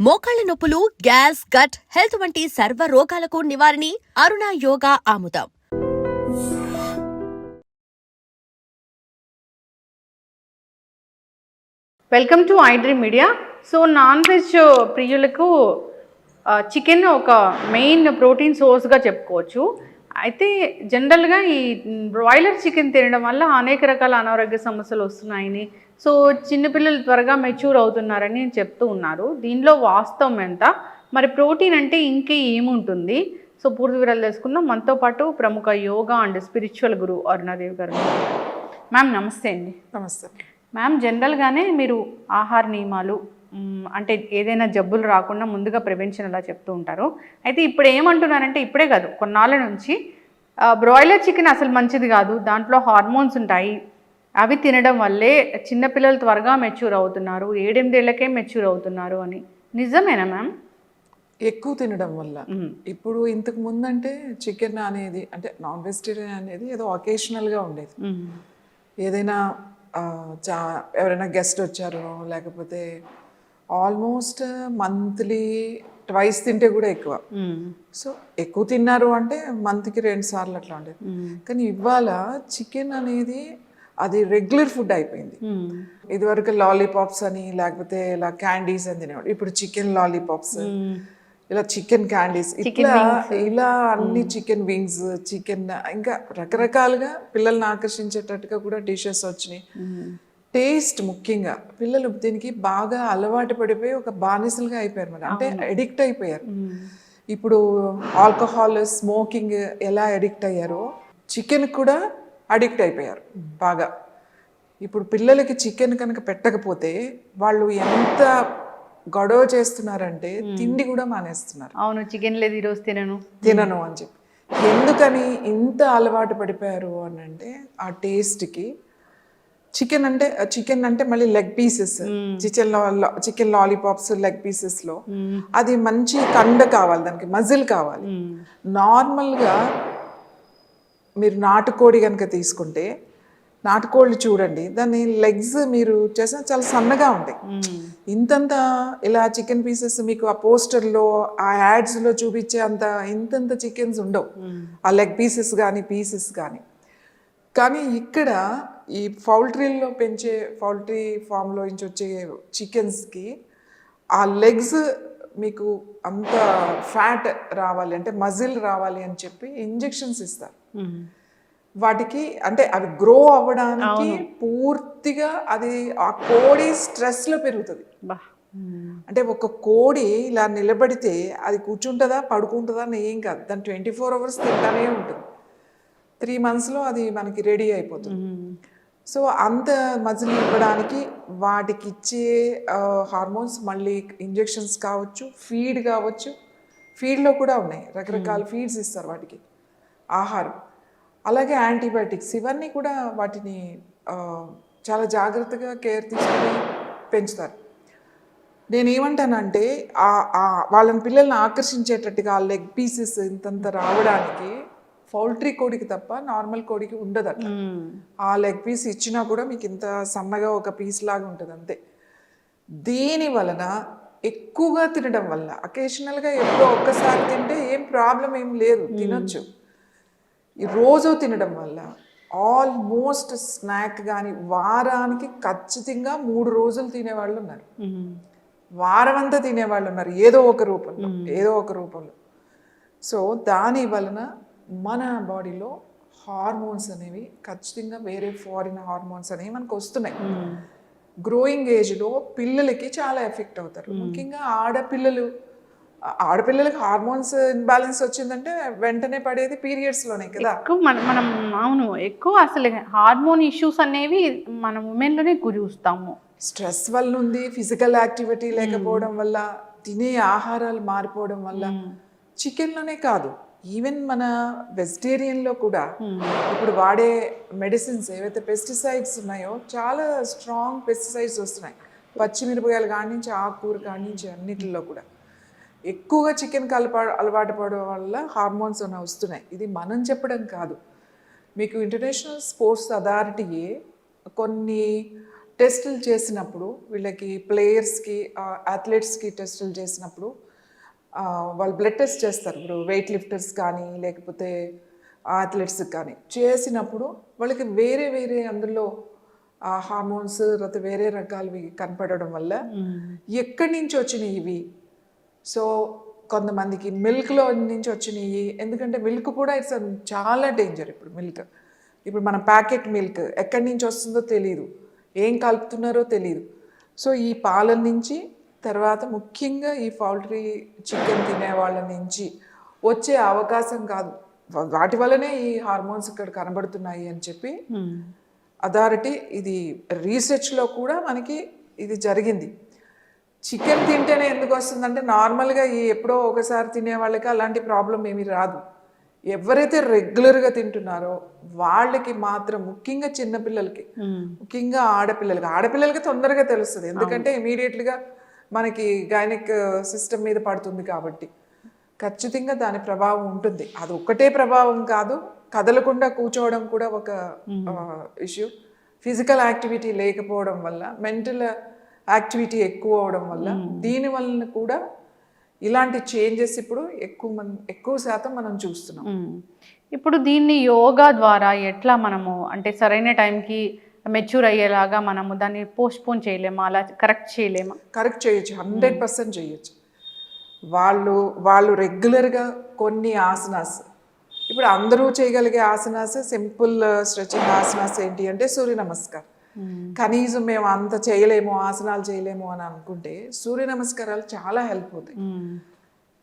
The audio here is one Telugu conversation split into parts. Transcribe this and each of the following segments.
మోకాళ్ల నొప్పులు, గ్యాస్, గట్ హెల్త్ వంటి సర్వ రోగాలకు నివారణి అరుణ యోగా ఆముదం. Welcome to iDream media. So non veg ప్రియులకు చికెన్ ఒక మెయిన్ ప్రోటీన్ సోర్స్గా చెప్పుకోవచ్చు. అయితే జనరల్గా ఈ బ్రాయిలర్ చికెన్ తినడం వల్ల అనేక రకాల అనారోగ్య సమస్యలు వస్తున్నాయని, సో చిన్నపిల్లలు త్వరగా మెచ్యూర్ అవుతున్నారని చెప్తూ ఉన్నారు. దీనిలో వాస్తవం ఎంత, మరి ప్రోటీన్ అంటే ఇంకే ఏముంటుంది? సో పూర్తి వివరాలు తెలుసుకుందాం. మనతో పాటు ప్రముఖ యోగా అండ్ స్పిరిచువల్ గురు అరుణాదేవి గారు. మ్యామ్ నమస్తే అండి. నమస్తే మ్యామ్, జనరల్గానే మీరు ఆహార నియమాలు అంటే ఏదైనా జబ్బులు రాకుండా ముందుగా ప్రివెన్షన్ అలా చెప్తూ ఉంటారు. అయితే ఇప్పుడు ఏమంటున్నారంటే, ఇప్పుడే కాదు కొన్నాళ్ళ నుంచి బ్రాయిలర్ చికెన్ అసలు మంచిది కాదు, దాంట్లో హార్మోన్స్ ఉంటాయి, అవి తినడం వల్లే చిన్నపిల్లలు త్వరగా మెచ్యూర్ అవుతున్నారు, 7-8 ఏళ్ళకే మెచ్యూర్ అవుతున్నారు అని. నిజమేనా మ్యామ్? ఎక్కువ తినడం వల్ల. ఇప్పుడు ఇంతకు ముందంటే చికెన్ అనేది అంటే నాన్ వెజిటేరియన్ అనేది ఏదో ఒకేషనల్గా ఉండేది. ఏదైనా ఎవరైనా గెస్ట్ వచ్చారో లేకపోతే ఆల్మోస్ట్ మంత్లీ ట్వైస్ తింటే కూడా ఎక్కువ. సో ఎక్కువ తిన్నారు అంటే మంత్కి 2 సార్లు అట్లా ఉండేది. కానీ ఇవాళ చికెన్ అనేది అది రెగ్యులర్ ఫుడ్ అయిపోయింది. ఇదివరకు లాలీపాప్స్ అని లేకపోతే ఇలా క్యాండీస్ అని తినేవాడు. ఇప్పుడు చికెన్ లాలీపాప్స్, ఇలా చికెన్ క్యాండీస్, ఇలా అన్ని చికెన్ వింగ్స్, చికెన్ ఇంకా రకరకాలుగా పిల్లల్ని ఆకర్షించేటట్టుగా కూడా డిషెస్ వచ్చినాయి. టేస్ట్ ముఖ్యంగా పిల్లలు దీనికి బాగా అలవాటు పడిపోయి ఒక బానిసలుగా అయిపోయారు, మరి అంటే అడిక్ట్ అయిపోయారు. ఇప్పుడు ఆల్కహాల్, స్మోకింగ్ ఎలా అడిక్ట్ అయ్యారో చికెన్ కూడా అడిక్ట్ అయిపోయారు బాగా. ఇప్పుడు పిల్లలకి చికెన్ కనుక పెట్టకపోతే వాళ్ళు ఎంత గొడవ చేస్తున్నారంటే తిండి కూడా మానేస్తున్నారు. అవును, చికెన్ లేదు ఈరోజు తినను అని చెప్పి. ఎందుకని ఇంత అలవాటు పడిపోయారు అని అంటే, ఆ టేస్ట్కి చికెన్ అంటే మళ్ళీ leg pieces, chicken lollipops leg పీసెస్లో అది మంచి కండ కావాలి, దానికి మజిల్ కావాలి. నార్మల్గా మీరు నాటుకోడి కనుక తీసుకుంటే, నాటుకోళ్ళు చూడండి, దాన్ని లెగ్స్ మీరు చేసిన చాలా సన్నగా ఉంటాయి. ఇంతంత ఇలా చికెన్ పీసెస్ మీకు ఆ పోస్టర్లో ఆ యాడ్స్లో చూపించే అంత ఇంతంత చికెన్స్ ఉండవు, ఆ లెగ్ పీసెస్ కానీ పీసెస్ కానీ. కానీ ఇక్కడ ఈ పౌల్ట్రీలో పెంచే పౌల్ట్రీ ఫామ్లో నుంచి వచ్చే చికెన్స్కి ఆ లెగ్స్ మీకు అంత ఫ్యాట్ రావాలి అంటే మజిల్ రావాలి అని చెప్పి ఇంజెక్షన్స్ ఇస్తారు వాటికి. అంటే అవి గ్రో అవ్వడానికి పూర్తిగా అది ఆ కోడి స్ట్రెస్లో పెరుగుతుంది. అంటే ఒక కోడి ఇలా నిలబడితే అది కూర్చుంటుందా పడుకుంటుందా అని ఏం కాదు, దాన్ని 24 hours తింటానే ఉంటుంది. 3 monthsలో అది మనకి రెడీ అయిపోతుంది. సో అంత మజిల్ ఇవ్వడానికి వాటికి ఇచ్చే హార్మోన్స్, మళ్ళీ ఇంజెక్షన్స్ కావచ్చు, ఫీడ్ కావచ్చు, ఫీడ్లో కూడా ఉన్నాయి రకరకాల ఫీడ్స్ ఇస్తారు వాటికి ఆహారం, అలాగే యాంటీబయాటిక్స్, ఇవన్నీ కూడా వాటిని చాలా జాగ్రత్తగా కేర్ తీసుకుని పెంచుతారు. నేనేమంటానంటే వాళ్ళని పిల్లల్ని ఆకర్షించేటట్టుగా ఆ లెగ్ పీసెస్ ఇంతంత రావడానికి పౌల్ట్రీ కోడికి తప్ప నార్మల్ కోడికి ఉండదు అట్లా. ఆ లెగ్ పీస్ ఇచ్చినా కూడా మీకు ఇంత సన్నగా ఒక పీస్ లాగా ఉంటుంది అంతే. దీని వలన ఎక్కువగా తినడం వల్ల, అకేషనల్గా ఎప్పుడో ఒక్కసారి తింటే ఏం ప్రాబ్లం ఏం లేదు, తినొచ్చు. ఈ రోజు తినడం వల్ల ఆల్మోస్ట్ స్నాక్ కానీ వారానికి ఖచ్చితంగా 3 రోజులు తినేవాళ్ళు ఉన్నారు, వారం అంతా తినేవాళ్ళు ఉన్నారు ఏదో ఒక రూపంలో. సో దాని వలన మన బాడీలో హార్మోన్స్ అనేవి ఖచ్చితంగా వేరే ఫారిన్ హార్మోన్స్ అనేవి మనకు వస్తున్నాయి. గ్రోయింగ్ ఏజ్లో పిల్లలకి చాలా ఎఫెక్ట్ అవుతారు. ముఖ్యంగా ఆడపిల్లలకి హార్మోన్స్ ఇన్బ్యాలెన్స్ వచ్చిందంటే వెంటనే పడేది పీరియడ్స్లోనే కదా. మనం అవును, ఎక్కువ అసలు హార్మోన్ ఇష్యూస్ అనేవి మన ఉమెన్లోనే చూస్తాము. స్ట్రెస్ వల్ల ఉంది, ఫిజికల్ యాక్టివిటీ లేకపోవడం వల్ల, తినే ఆహారాలు మారిపోవడం వల్ల. చికెన్లోనే కాదు, ఈవెన్ మన వెజిటేరియన్లో కూడా ఇప్పుడు వాడే మెడిసిన్స్ ఏవైతే పెస్టిసైడ్స్ ఉన్నాయో చాలా స్ట్రాంగ్ పెస్టిసైడ్స్ వస్తున్నాయి. పచ్చిమిరపకాయలు కాడి నుంచి ఆకుకూర కాడి నుంచి అన్నిటిలో కూడా ఎక్కువగా చికెన్కి అలవాటు పడడం వల్ల హార్మోన్స్ అనేవి వస్తున్నాయి. ఇది మనం చెప్పడం కాదు, మీకు ఇంటర్నేషనల్ స్పోర్ట్స్ అథారిటీయే కొన్ని టెస్టులు చేసినప్పుడు వీళ్ళకి ప్లేయర్స్కి అథ్లెట్స్కి టెస్టులు చేసినప్పుడు వాళ్ళు బ్లడ్ టెస్ట్ చేస్తారు. ఇప్పుడు వెయిట్ లిఫ్టర్స్ కానీ లేకపోతే అథ్లెట్స్కి కానీ చేసినప్పుడు వాళ్ళకి వేరే వేరే అందులో హార్మోన్స్ తర్వాత వేరే రకాలవి కనపడడం వల్ల ఎక్కడి నుంచి వచ్చినాయి ఇవి. సో కొంతమందికి మిల్క్లో నుంచి వచ్చినాయి, ఎందుకంటే మిల్క్ కూడా ఇట్స్ చాలా డేంజర్. ఇప్పుడు మిల్క్, ఇప్పుడు మన ప్యాకెట్ మిల్క్ ఎక్కడి నుంచి వస్తుందో తెలియదు, ఏం కలుపుతున్నారో తెలియదు. సో ఈ పాల నుంచి, తర్వాత ముఖ్యంగా ఈ పౌల్ట్రీ చికెన్ తినే వాళ్ళ నుంచి వచ్చే అవకాశం కాదు, వాటి వల్లనే ఈ హార్మోన్స్ ఇక్కడ కనబడుతున్నాయి అని చెప్పి అథారిటీ ఇది రీసెర్చ్లో కూడా మనకి ఇది జరిగింది. చికెన్ తింటేనే ఎందుకు వస్తుందంటే నార్మల్గా ఈ ఎప్పుడో ఒకసారి తినే వాళ్ళకి అలాంటి ప్రాబ్లం ఏమీ రాదు. ఎవరైతే రెగ్యులర్గా తింటున్నారో వాళ్ళకి మాత్రం, ముఖ్యంగా చిన్నపిల్లలకి, ముఖ్యంగా ఆడపిల్లలకి తొందరగా తెలుస్తుంది, ఎందుకంటే ఇమీడియట్గా మనకి గైనిక్ సిస్టమ్ మీద పడుతుంది కాబట్టి ఖచ్చితంగా దాని ప్రభావం ఉంటుంది. అది ఒక్కటే ప్రభావం కాదు, కదలకుండా కూర్చోవడం కూడా ఒక ఇష్యూ. ఫిజికల్ యాక్టివిటీ లేకపోవడం వల్ల, మెంటల్ యాక్టివిటీ ఎక్కువ అవడం వల్ల, దీని వలన కూడా ఇలాంటి చేంజెస్ ఇప్పుడు ఎక్కువ శాతం మనం చూస్తున్నాం. ఇప్పుడు దీన్ని యోగా ద్వారా ఎట్లా మనము అంటే సరైన టైంకి మెచ్యూర్ అయ్యేలాగా మనము దాన్ని పోస్ట్పోన్ చేయలేమా, అలా కరెక్ట్ చేయలేమా? కరెక్ట్ చేయొచ్చు, 100% చేయొచ్చు. వాళ్ళు రెగ్యులర్గా కొన్ని ఆసనాస్, ఇప్పుడు అందరూ చేయగలిగే ఆసనాస్, సింపుల్ స్ట్రెచింగ్ ఆసనాస్ ఏంటి అంటే సూర్య నమస్కారం. కనీసం మేము అంత చేయలేము, ఆసనాలు చేయలేము అని అనుకుంటే సూర్య నమస్కారాలు చాలా హెల్ప్ అవుతాయి.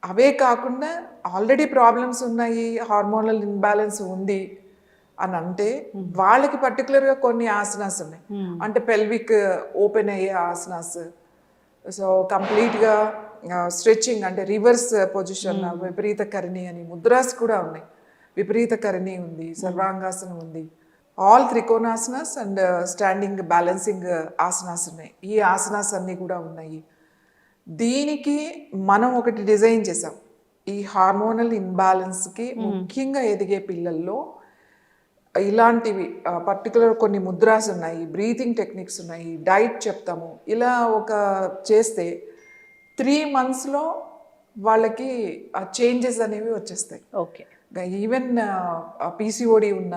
అవే కాకుండా ఆల్రెడీ ప్రాబ్లమ్స్ ఉన్నాయి, హార్మోనల్ ఇన్బ్యాలెన్స్ ఉంది అని అంటే వాళ్ళకి పర్టికులర్గా కొన్ని ఆసనాస్ ఉన్నాయి. అంటే పెల్విక్ ఓపెన్ అయ్యే ఆసనాస్, సో కంప్లీట్గా స్ట్రెచ్చింగ్ అంటే రివర్స్ పొజిషన్, విపరీత కరిణి అని ముద్రాస్ కూడా ఉన్నాయి. విపరీత కరిణి ఉంది, సర్వాంగాసనం ఉంది, all trikonasanas and standing balancing asanas ఉన్నాయి. ఈ ఆసనాస్ అన్నీ కూడా ఉన్నాయి. దీనికి మనం ఒకటి డిజైన్ చేసాం. ఈ హార్మోనల్ ఇన్బ్యాలెన్స్కి ముఖ్యంగా ఎదిగే పిల్లల్లో ఇలాంటివి పర్టికులర్ కొన్ని ముద్రాస్ ఉన్నాయి, బ్రీతింగ్ టెక్నిక్స్ ఉన్నాయి, డైట్ చెప్తాము. ఇలా ఒక చేస్తే 3 monthsలో వాళ్ళకి ఆ చేంజెస్ అనేవి వచ్చేస్తాయి. ఓకే. ఈవెన్ పీసీఓడి ఉన్న,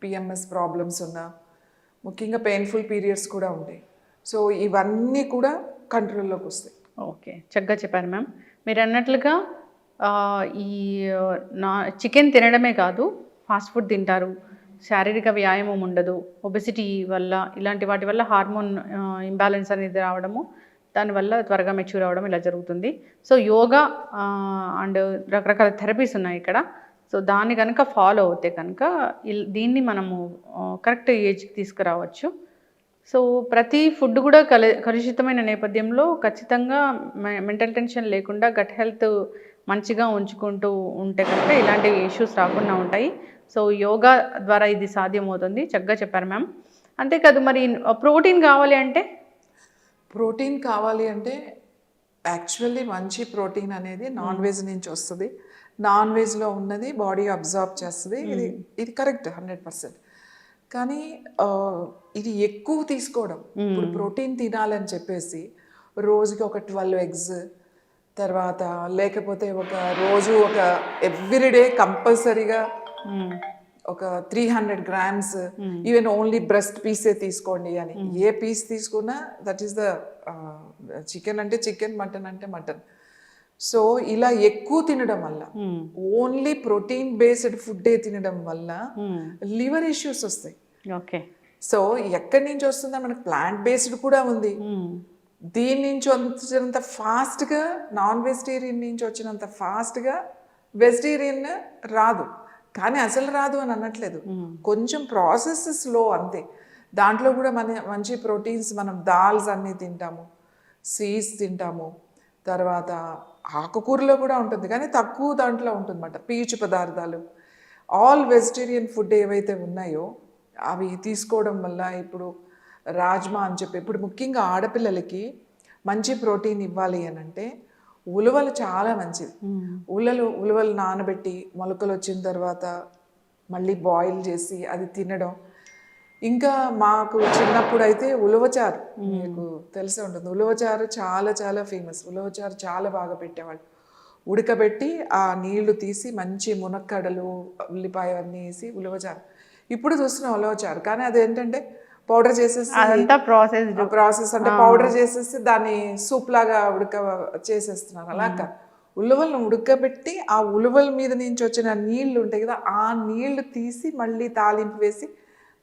పిఎంఎస్ ప్రాబ్లమ్స్ ఉన్న, ముఖ్యంగా పెయిన్ఫుల్ పీరియడ్స్ కూడా ఉంటాయి. సో ఇవన్నీ కూడా కంట్రోల్లోకి వస్తాయి. ఓకే, చక్కగా చెప్పారు మ్యామ్. మీరు అన్నట్లుగా ఈ చికెన్ తినడమే కాదు, ఫాస్ట్ ఫుడ్ తింటారు, శారీరక వ్యాయామం ఉండదు, ఒబెసిటీ వల్ల, ఇలాంటి వాటి వల్ల హార్మోన్ ఇంబ్యాలెన్స్ అనేది రావడము, దానివల్ల త్వరగా మెచ్యూర్ అవ్వడం ఇలా జరుగుతుంది. సో యోగా అండ్ రకరకాల థెరపీస్ ఉన్నాయి ఇక్కడ. సో దాన్ని కనుక ఫాలో అవుతే కనుక దీన్ని మనము కరెక్ట్ ఏజ్కి తీసుకురావచ్చు. సో ప్రతి ఫుడ్ కూడా కలుషితమైన నేపథ్యంలో ఖచ్చితంగా మెంటల్ టెన్షన్ లేకుండా గట్ హెల్త్ మంచిగా ఉంచుకుంటూ ఉంటే కనుక ఇలాంటి ఇష్యూస్ రాకుండా ఉంటాయి. సో యోగా ద్వారా ఇది సాధ్యమవుతుంది. చక్కగా చెప్పారు మ్యామ్. అంతేకాదు, మరి ప్రోటీన్ కావాలి అంటే యాక్చువల్లీ మంచి ప్రోటీన్ అనేది నాన్ వెజ్ నుంచి వస్తుంది. నాన్ వెజ్లో ఉన్నది బాడీ అబ్జార్బ్ చేస్తుంది. ఇది కరెక్ట్ 100%. కానీ ఇది ఎక్కువ తీసుకోవడం, ఇప్పుడు ప్రోటీన్ తినాలని చెప్పేసి రోజుకి ఒక 12 eggs, తర్వాత లేకపోతే ఒక ఎవ్రీడే కంపల్సరీగా ఒక 300 grams, ఈవెన్ ఓన్లీ బ్రెస్ట్ పీసే తీసుకోండి అని. ఏ పీస్ తీసుకున్నా దట్ ఈస్ ద చికెన్ అంటే చికెన్, మటన్ అంటే మటన్. సో ఇలా ఎక్కువ తినడం వల్ల, ఓన్లీ ప్రోటీన్ బేస్డ్ ఫుడ్డే తినడం వల్ల లివర్ ఇష్యూస్ వస్తాయి. ఓకే. సో ఎక్కడి నుంచి వస్తుందో మనకు ప్లాంట్ బేస్డ్ కూడా ఉంది. దీని నుంచి వచ్చినంత ఫాస్ట్గా, నాన్ వెజిటేరియన్ నుంచి వచ్చినంత ఫాస్ట్గా వెజిటేరియన్ రాదు. కానీ అసలు రాదు అని అనట్లేదు, కొంచెం ప్రాసెస్ స్లో అంతే. దాంట్లో కూడా మంచి ప్రోటీన్స్, మనం దాల్స్ అన్నీ తింటాము, సీడ్స్ తింటాము, తర్వాత ఆకుకూరలో కూడా ఉంటుంది కానీ తక్కువ దాంట్లో ఉంటుంది అన్నమాట. పీచు పదార్థాలు, ఆల్ వెజిటేరియన్ ఫుడ్ ఏవైతే ఉన్నాయో అవి తీసుకోవడం వల్ల, ఇప్పుడు రాజ్మా అని చెప్పి, ఇప్పుడు ముఖ్యంగా ఆడపిల్లలకి మంచి ప్రోటీన్ ఇవ్వాలి అని అంటే ఉలవలు చాలా మంచిది. ఉలవలు నానబెట్టి మొలకలు వచ్చిన తర్వాత మళ్ళీ బాయిల్ చేసి అది తినడం, ఇంకా మాకు చిన్నప్పుడు అయితే ఉలవచారు, మీకు తెలిసే ఉంటుంది. ఉలవచారు చాలా చాలా ఫేమస్. ఉలవచారు చాలా బాగా పెట్టేవాళ్ళు. ఉడకబెట్టి ఆ నీళ్లు తీసి మంచి మునక్కడలు ఉల్లిపాయ అన్నీ వేసి ఉలవచారు. ఇప్పుడు చూస్తున్నాం ఉలవచారు, కానీ అదేంటంటే పౌడర్ చేసేసి అదంతా ప్రాసెస్ అంటే పౌడర్ చేసేసి దాన్ని సూప్ లాగా చేసేస్తున్నారు. అలాగా ఉలవలను ఉడకబెట్టి ఆ ఉలవల మీద నుంచి వచ్చిన నీళ్లు ఉంటాయి కదా, ఆ నీళ్లు తీసి మళ్ళీ తాలింపు వేసి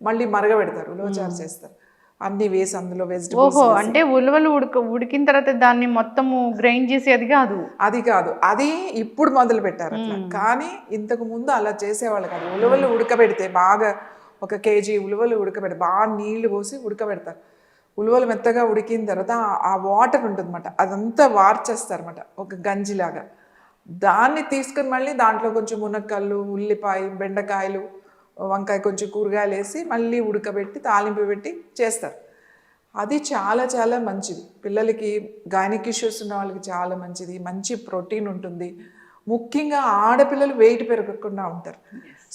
మళ్ళీ మరగబెడతారు, ఉలవచారు చేస్తారు. అన్ని వేసి అందులో వెజిటబుల్స్. ఓహో, అంటే ఉలవలు ఉడికిన తర్వాత దాన్ని మొత్తము గ్రైండ్ చేసేది కాదు. అది ఇప్పుడు మొదలు పెట్టారు అట్లా. కానీ ఇంతకు ముందు అలా చేసేవాళ్ళు కాదు. ఉలవలు ఉడకబెడితే బాగా 1 kg ఉలవలు ఉడకబెట్టి బాగా నీళ్లు పోసి ఉడకబెడతారు. ఉలవలు మెత్తగా ఉడికిన తర్వాత ఆ వాటర్ ఉంటుందన్నమాట, అదంతా వార్చేస్తారన్నమాట ఒక గంజిలాగా. దాన్ని తీసుకుని మళ్ళీ దాంట్లో కొంచెం మునక్కళ్ళు, ఉల్లిపాయ, బెండకాయలు, వంకాయ, కొంచెం కూరగాయలు వేసి మళ్ళీ ఉడకబెట్టి తాలింపు పెట్టి చేస్తారు. అది చాలా చాలా మంచిది పిల్లలకి. గైనిక్ ఇష్యూస్ ఉన్న వాళ్ళకి చాలా మంచిది. మంచి ప్రోటీన్ ఉంటుంది. ముఖ్యంగా ఆడపిల్లలు వెయిట్ పెరగకుండా ఉంటారు.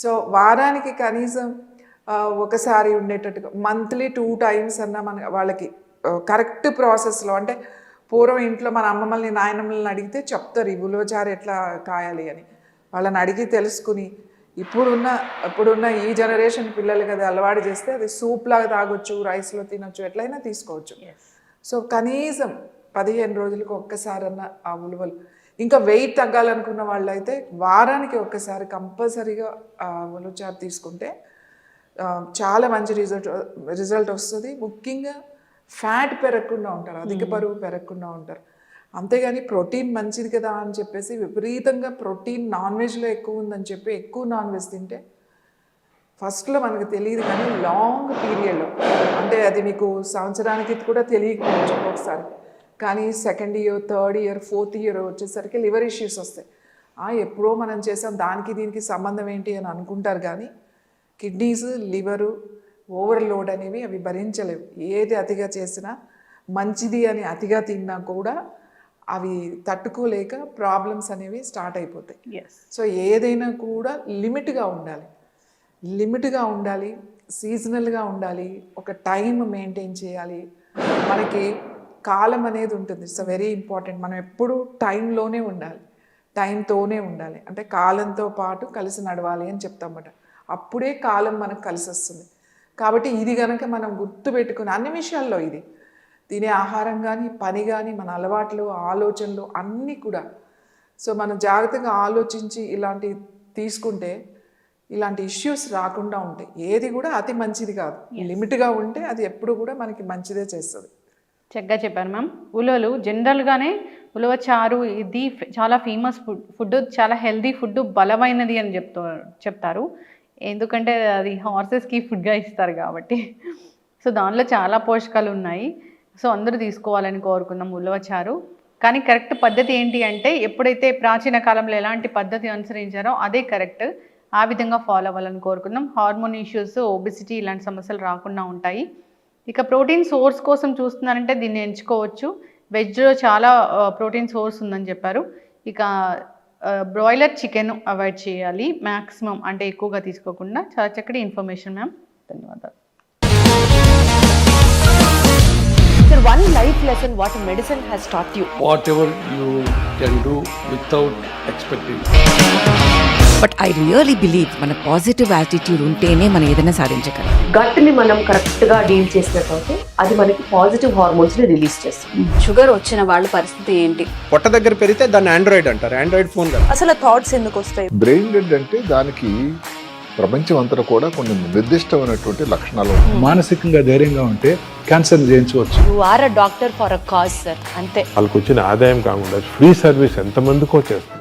సో వారానికి కనీసం ఒకసారి ఉండేటట్టుగా మంత్లీ 2 times అన్నా మన వాళ్ళకి కరెక్ట్ ప్రాసెస్లో, అంటే పూర్వం ఇంట్లో మన అమ్మమ్మల్ని నాయనమ్మల్ని అడిగితే చెప్తారు ఈ ఉలవచారు ఎట్లా కాయాలి అని. వాళ్ళని అడిగి తెలుసుకుని ఇప్పుడున్న ఈ జనరేషన్ పిల్లలకి అది అలవాటు చేస్తే అది సూప్ లాగా తాగొచ్చు, రైస్లో తినొచ్చు, ఎట్లయినా తీసుకోవచ్చు. సో కనీసం 15 రోజులకు ఒక్కసారన్నా ఆ ఉలవలు. ఇంకా వెయిట్ తగ్గాలనుకున్న వాళ్ళు అయితే వారానికి ఒక్కసారి కంపల్సరీగా ఉలవచారు తీసుకుంటే చాలా మంచి రిజల్ట్ వస్తుంది. ముఖ్యంగా ఫ్యాట్ పెరగకుండా ఉంటారు, అధిక బరువు పెరగకుండా ఉంటారు. అంతేగాని ప్రోటీన్ మంచిది కదా అని చెప్పేసి విపరీతంగా ప్రోటీన్ నాన్ వెజ్లో ఎక్కువ ఉందని చెప్పి ఎక్కువ నాన్ వెజ్ తింటే ఫస్ట్లో మనకు తెలియదు, కానీ లాంగ్ పీరియడ్లో, అంటే అది మీకు సంవత్సరానికి కూడా తెలియకపోవచ్చు ఒక్కొక్కసారి, కానీ 2nd year, 3rd year, 4th year వచ్చేసరికి లివర్ ఇష్యూస్ వస్తాయి. ఎప్పుడో మనం చేసాం, దానికి దీనికి సంబంధం ఏంటి అని అనుకుంటారు, కానీ కిడ్నీస్, లివరు ఓవర్లోడ్ అనేవి అవి భరించలేవు. ఏది అతిగా చేసినా మంచిది అని అతిగా తిన్నా కూడా అవి తట్టుకోలేక ప్రాబ్లమ్స్ అనేవి స్టార్ట్ అయిపోతాయి. సో ఏదైనా కూడా లిమిట్గా ఉండాలి, సీజనల్గా ఉండాలి, ఒక టైం మెయింటైన్ చేయాలి. మనకి కాలం అనేది ఉంటుంది, ఇట్స్ వెరీ ఇంపార్టెంట్. మనం ఎప్పుడు టైంతోనే ఉండాలి, అంటే కాలంతో పాటు కలిసి నడవాలి అని చెప్తామన్నమాట. అప్పుడే కాలం మనకు కలిసి వస్తుంది. కాబట్టి ఇది కనుక మనం గుర్తుపెట్టుకుని అన్ని విషయాల్లో, ఇది తినే ఆహారం కానీ, పని కానీ, మన అలవాట్లు, ఆలోచనలు అన్నీ కూడా, సో మనం జాగ్రత్తగా ఆలోచించి ఇలాంటివి తీసుకుంటే ఇలాంటి ఇష్యూస్ రాకుండా ఉంటాయి. ఏది కూడా అతి మంచిది కాదు, లిమిట్గా ఉంటే అది ఎప్పుడు కూడా మనకి మంచిదే చేస్తుంది. చక్కగా చెప్పారు మ్యామ్. ఉలవలు జనరల్గానే ఉలవచారు ఇది చాలా ఫేమస్ ఫుడ్, చాలా హెల్దీ ఫుడ్, బలమైనది అని చెప్తారు. ఎందుకంటే అది హార్సెస్కి ఫుడ్గా ఇస్తారు కాబట్టి. సో దానిలో చాలా పోషకాలు ఉన్నాయి. సో అందరూ తీసుకోవాలని కోరుకుందాం ఉలవచారు. కానీ కరెక్ట్ పద్ధతి ఏంటి అంటే, ఎప్పుడైతే ప్రాచీన కాలంలో ఎలాంటి పద్ధతి అనుసరించారో అదే కరెక్ట్, ఆ విధంగా ఫాలో అవ్వాలని కోరుకుందాం. హార్మోన్ ఇష్యూస్, ఒబిసిటీ ఇలాంటి సమస్యలు రాకుండా ఉంటాయి. ఇక ప్రోటీన్ సోర్స్ కోసం చూస్తున్నారంటే దీన్ని ఎంచుకోవచ్చు. వెజ్లో చాలా ప్రోటీన్ సోర్స్ ఉందని చెప్పారు. ఇక బ్రాయిలర్ చికెన్ అవాయిడ్ చేయాలి మ్యాక్సిమం, అంటే ఎక్కువగా తీసుకోకుండా. చాలా చక్కటి ఇన్ఫర్మేషన్ మ్యామ్, ధన్యవాదాలు. Sir, one life lesson what medicine has taught you. Whatever you can do without expecting. But I really believe మన పాజిటివ్ యాటిట్యూడ్ ఉంటేనే మనం ఏదైనా సాధించగలం. గట్ని మనం కరెక్ట్గా డీల్ చేసినట్లయితే అది మనకి పాజిటివ్ హార్మోన్స్ని రిలీజ్ చేస్తుంది. షుగర్ వచ్చిన వాళ్ళ పరిస్థితి ఏంటి? పొట్ట దగ్గర పెరిగితే దాన్ని ఆండ్రాయిడ్ అంటారు, ఆండ్రాయిడ్ ఫోన్ కదా. అసలు థాట్స్ ఎందుకు వస్తాయి? బ్రెయిన్ డెడ్ అంటే దానికి ప్రపంచం అంతా కూడా కొన్ని నిర్దిష్టమైనటువంటి లక్షణాలు. మానసికంగా ధైర్యంగా ఉంటే క్యాన్సర్ జయించవచ్చు. You are a doctor for a cause sir, అంతే. వాళ్ళకి వచ్చిన ఆదాయం కాకుండా ఫ్రీ సర్వీస్ ఎంతమందికో చేస్తారు.